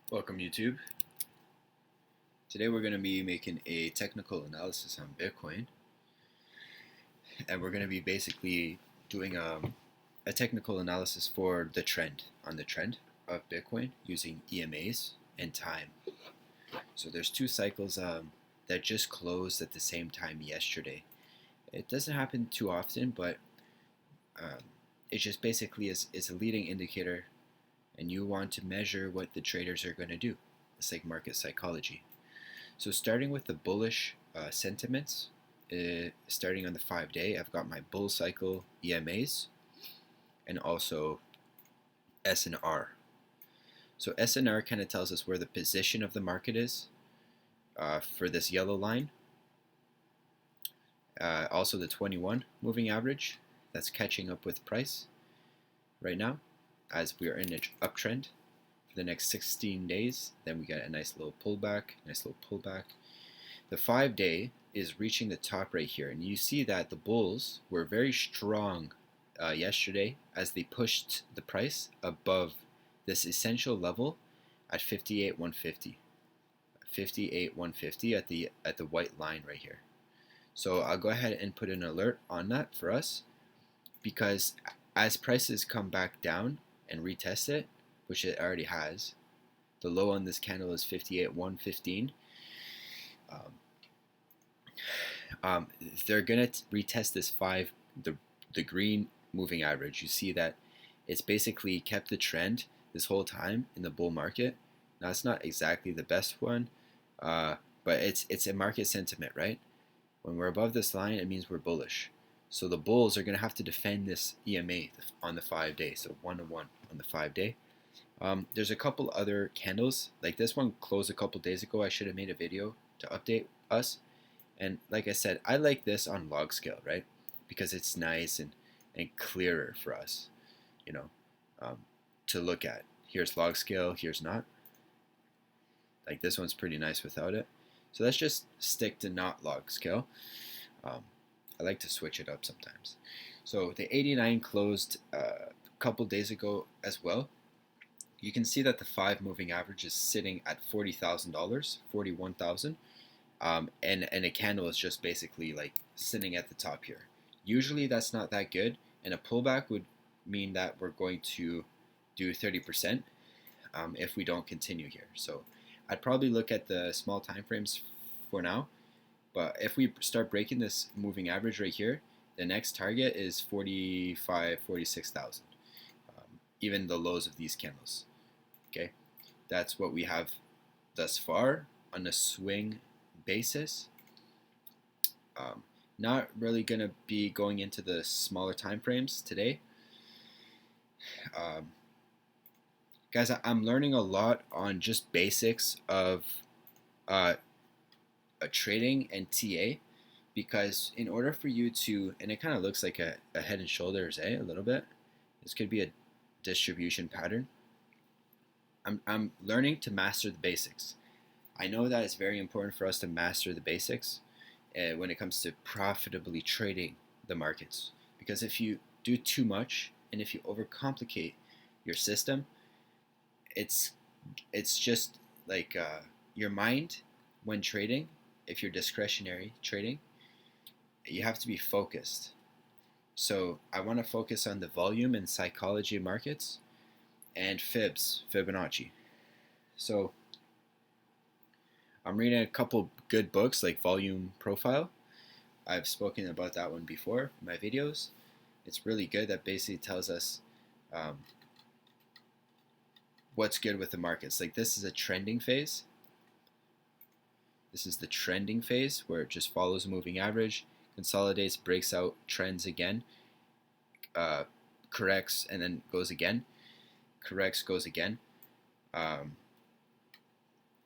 Welcome YouTube. Today we're going to be making a technical analysis on Bitcoin, and we're going to be basically doing a technical analysis for the trend of Bitcoin using EMAs and time. So there's two cycles that just closed at the same time yesterday. It doesn't happen too often, but it just basically is a leading indicator, and you want to measure what the traders are going to do. It's like market psychology. So starting with the bullish sentiments, starting on the 5-day, I've got my bull cycle EMAs and also S&R. So S&R kind of tells us where the position of the market is for this yellow line. Also the 21 moving average, that's catching up with price right now as we are in an uptrend. The next 16 days, then we get a nice little pullback. The 5-day is reaching the top right here, and you see that the bulls were very strong yesterday as they pushed the price above this essential level at 58,150. 58,150 at the white line right here. So I'll go ahead and put an alert on that for us, because as prices come back down and retest it, which it already has. The low on this candle is 58,115. They're gonna retest this the green moving average. You see that it's basically kept the trend this whole time in the bull market. Now it's not exactly the best one, but it's a market sentiment, right? When we're above this line, it means we're bullish. So the bulls are gonna have to defend this EMA on the 5-day. So 1-1 on the 5-day. There's a couple other candles, like this one closed a couple days ago. I should have made a video to update us. And like I said, I like this on log scale, right? Because it's nice and clearer for us, to look at. Here's log scale, here's not. Like this one's pretty nice without it. So let's just stick to not log scale. I like to switch it up sometimes. So the 89 closed a couple days ago as well. You can see that the 5 moving average is sitting at $40,000, 41,000, and a candle is just basically like sitting at the top here. Usually that's not that good, and a pullback would mean that we're going to do 30% if we don't continue here. So I'd probably look at the small time frames for now, but if we start breaking this moving average right here, the next target is 45, 46,000. Even the lows of these candles. Okay, that's what we have thus far on a swing basis. Not really going to be going into the smaller time frames today. Guys, I'm learning a lot on just basics of trading and TA, because in order for you to, and it kind of looks like a head and shoulders, a little bit. This could be a distribution pattern. I'm learning to master the basics. I know that it's very important for us to master the basics when it comes to profitably trading the markets, because if you do too much and if you overcomplicate your system, it's just like your mind when trading. If you're discretionary trading, you have to be focused. So I want to focus on the volume and psychology of markets and Fibonacci. So I'm reading a couple good books like Volume Profile. I've spoken about that one before in my videos. It's really good. That basically tells us what's good with the markets. Like this is a trending phase. This is the trending phase where it just follows a moving average, consolidates, breaks out, trends again, corrects, and then goes again, corrects, goes again. And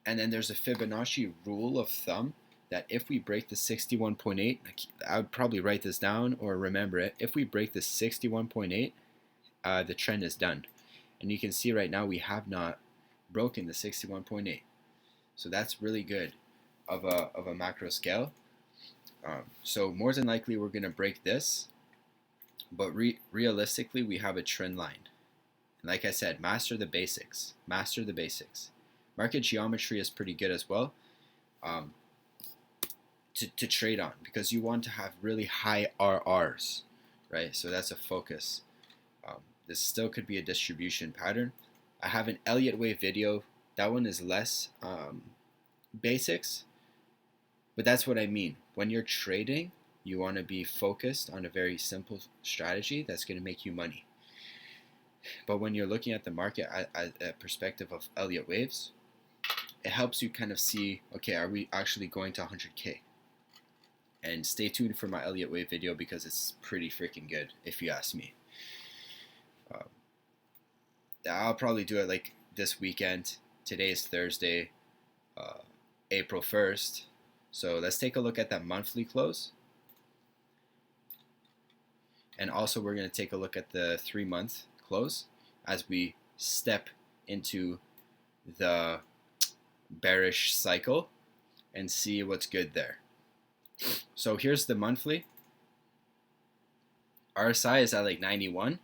then there's a Fibonacci rule of thumb that if we break the 61.8, I would probably write this down or remember it. If we break the 61.8, the trend is done. And you can see right now we have not broken the 61.8. So that's really good of a macro scale. So more than likely we're going to break this, but realistically we have a trend line. And like I said, master the basics. Master the basics. Market geometry is pretty good as well um, to trade on, because you want to have really high RRs, right? So that's a focus. This still could be a distribution pattern. I have an Elliott wave video. That one is less basics, but that's what I mean. When you're trading, you want to be focused on a very simple strategy that's going to make you money. But when you're looking at the market at a perspective of Elliott waves, it helps you kind of see, okay, are we actually going to 100K? And stay tuned for my Elliott wave video, because it's pretty freaking good, if you ask me. I'll probably do it like this weekend. Today is Thursday, April 1st. So let's take a look at that monthly close. And also we're going to take a look at the 3-month close as we step into the bearish cycle and see what's good there. So here's the monthly. RSI is at like 91.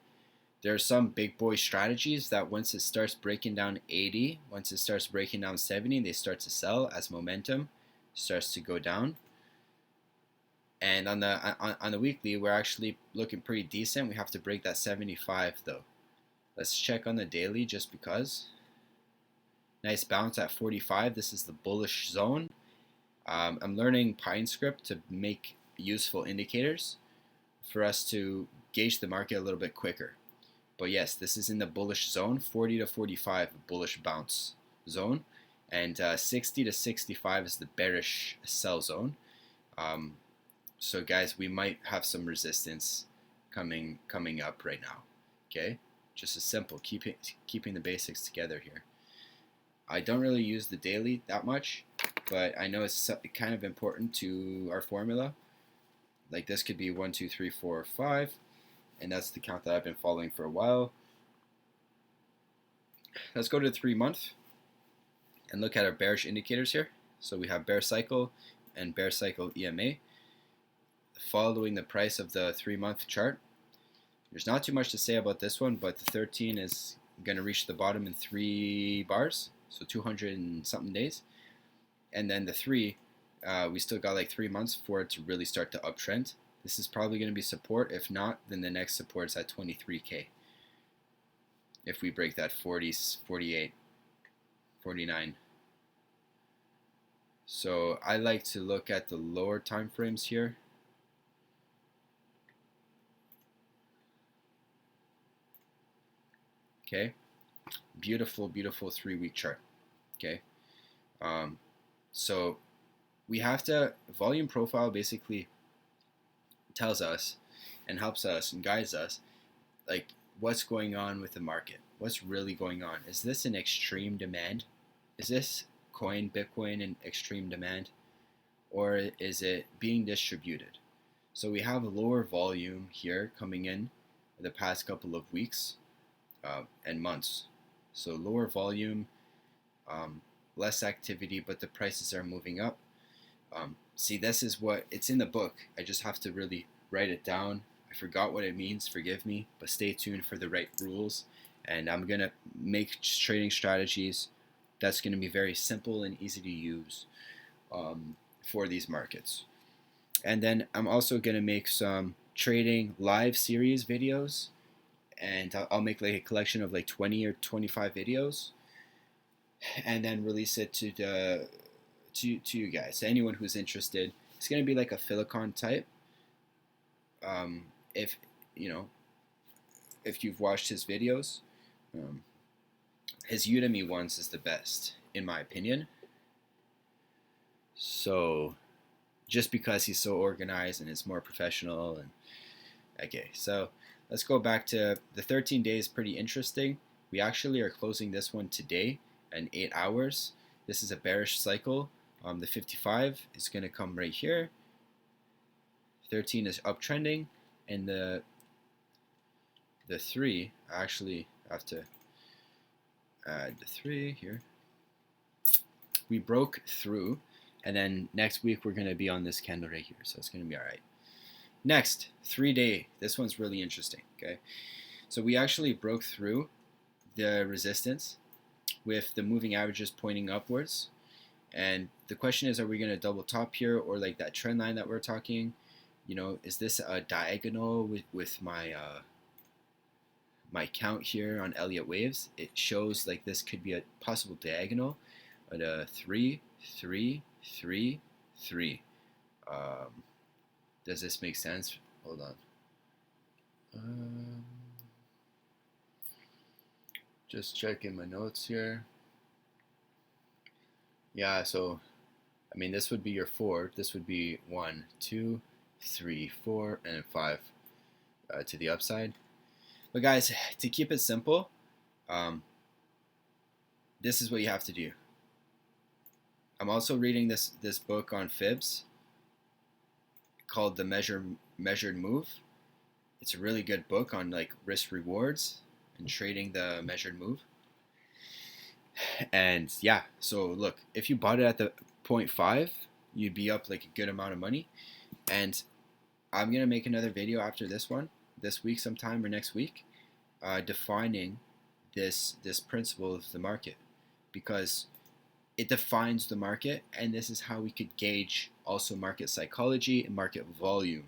There are some big boy strategies that once it starts breaking down 80, once it starts breaking down 70, they start to sell as momentum starts to go down. And on the weekly, we're actually looking pretty decent. We have to break that 75 though. Let's check on the daily just because. Nice bounce at 45. This is the bullish zone. I'm learning PineScript to make useful indicators for us to gauge the market a little bit quicker. But yes, this is in the bullish zone, 40 to 45 bullish bounce zone, and 60 to 65 is the bearish sell zone. So guys, we might have some resistance coming up right now. Okay, just as simple, keeping the basics together here. I don't really use the daily that much, but I know it's kind of important to our formula. Like this could be 1, 2, 3, 4, 5. And that's the count that I've been following for a while. Let's go to the 3-month and look at our bearish indicators here. So we have bear cycle and bear cycle EMA following the price of the 3-month chart. There's not too much to say about this one, but the 13 is going to reach the bottom in 3 bars, so 200 and something days. And then the 3, we still got like 3 months for it to really start to uptrend. This is probably going to be support. If not, then the next support is at 23K. If we break that 40, 48, 49. So I like to look at the lower time frames here. Okay, beautiful, beautiful 3-week chart. Okay, so we have to, volume profile basically tells us and helps us and guides us like what's going on with the market, what's really going on. Is this an extreme demand? Is this Bitcoin in extreme demand, or is it being distributed? So we have lower volume here coming in the past couple of weeks and months. So lower volume, less activity, but the prices are moving up. See, this is what, it's in the book. I just have to really write it down. I forgot what it means, forgive me, but stay tuned for the right rules. And I'm going to make trading strategies that's going to be very simple and easy to use for these markets. And then I'm also going to make some trading live series videos. And I'll make like a collection of like 20 or 25 videos. And then release it to you guys, anyone who's interested. It's going to be like a Filicon type. If you've watched his videos, his Udemy ones is the best in my opinion. So just because he's so organized and it's more professional. And okay, so let's go back to the 13 days. Pretty interesting. We actually are closing this one today in 8 hours. This is a bearish cycle. The 55 is going to come right here. 13 is uptrending, and the 3, I actually have to add the 3 here. We broke through, and then next week we're going to be on this candle right here, so it's going to be all right. Next, 3-day. This one's really interesting. Okay, so we actually broke through the resistance. with the moving averages pointing upwards. And the question is, are we going to double top here, or like that trend line that we're talking? You know, is this a diagonal with my my count here on Elliott waves? It shows like this could be a possible diagonal at a 3, 3, 3, 3. Does this make sense? Hold on. Just checking my notes here. Yeah, so I mean, this would be your 4. This would be 1, 2, 3, 4, and 5 to the upside. But guys, to keep it simple, this is what you have to do. I'm also reading this book on fibs called The Measured Move. It's a really good book on like risk rewards and trading the measured move. And yeah, so look, if you bought it at the 0.5, you'd be up like a good amount of money. And I'm gonna make another video after this one, this week sometime or next week, defining this principle of the market, because it defines the market, and this is how we could gauge also market psychology and market volume.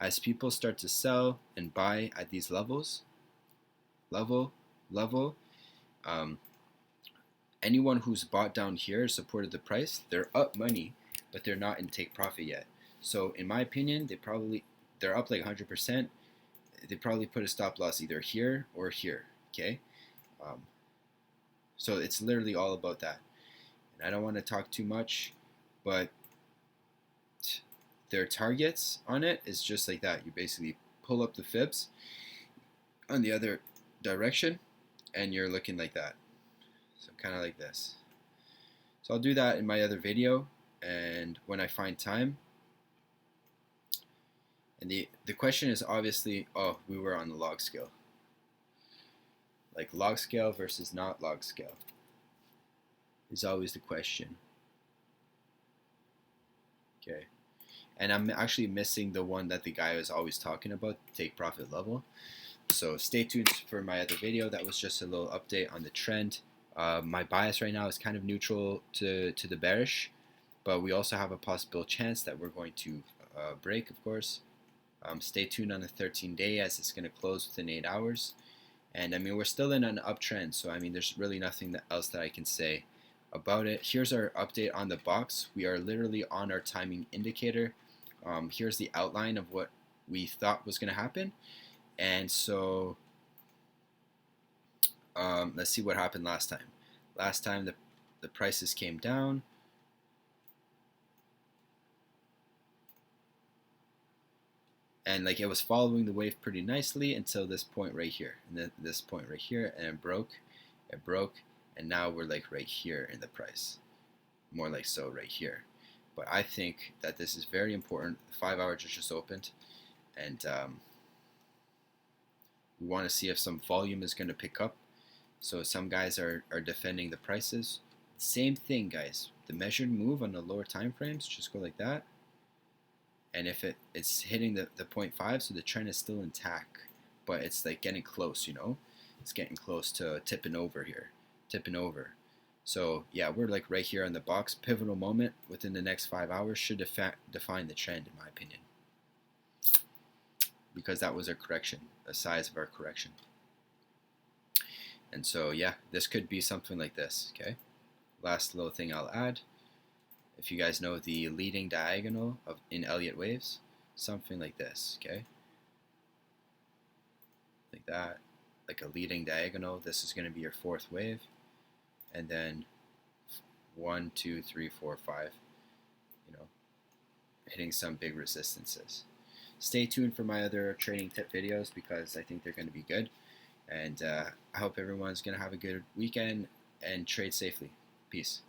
As people start to sell and buy at these levels, anyone who's bought down here supported the price, they're up money, but they're not in take profit yet. So in my opinion, they're up like 100%. They probably put a stop loss either here or here. Okay, so it's literally all about that. And I don't want to talk too much, but their targets on it is just like that. You basically pull up the fibs on the other direction, and you're looking like that. So kind of like this. So I'll do that in my other video, and when I find time. And the question is obviously, oh, we were on the log scale. Like log scale versus not log scale is always the question. Okay. And I'm actually missing the one that the guy was always talking about, take profit level. So stay tuned for my other video. That was just a little update on the trend. My bias right now is kind of neutral to the bearish, but we also have a possible chance that we're going to break, of course. Stay tuned on the 13-day as it's going to close within 8 hours. And I mean, we're still in an uptrend, so I mean, there's really nothing else that I can say about it. Here's our update on the box. We are literally on our timing indicator. Here's the outline of what we thought was going to happen. And so let's see what happened last time. Last time the prices came down. And like it was following the wave pretty nicely until this point right here, and then this point right here, and it broke, and now we're like right here in the price, more like so right here. But I think that this is very important. The 5 hour just opened, and we want to see if some volume is going to pick up. So some guys are defending the prices. Same thing, guys. The measured move on the lower time frames, just go like that. And if it's hitting the 0.5, so the trend is still intact, but it's like getting close, you know? It's getting close to tipping over here, tipping over. So yeah, we're like right here on the box. Pivotal moment within the next 5 hours should define the trend, in my opinion, because that was a correction, the size of our correction. And so yeah, this could be something like this, okay? Last little thing I'll add. If you guys know the leading diagonal in Elliott waves, something like this, okay? Like that, like a leading diagonal. This is going to be your 4th wave, and then 1, 2, 3, 4, 5, you know, hitting some big resistances. Stay tuned for my other trading tip videos because I think they're going to be good, and I hope everyone's going to have a good weekend and trade safely. Peace.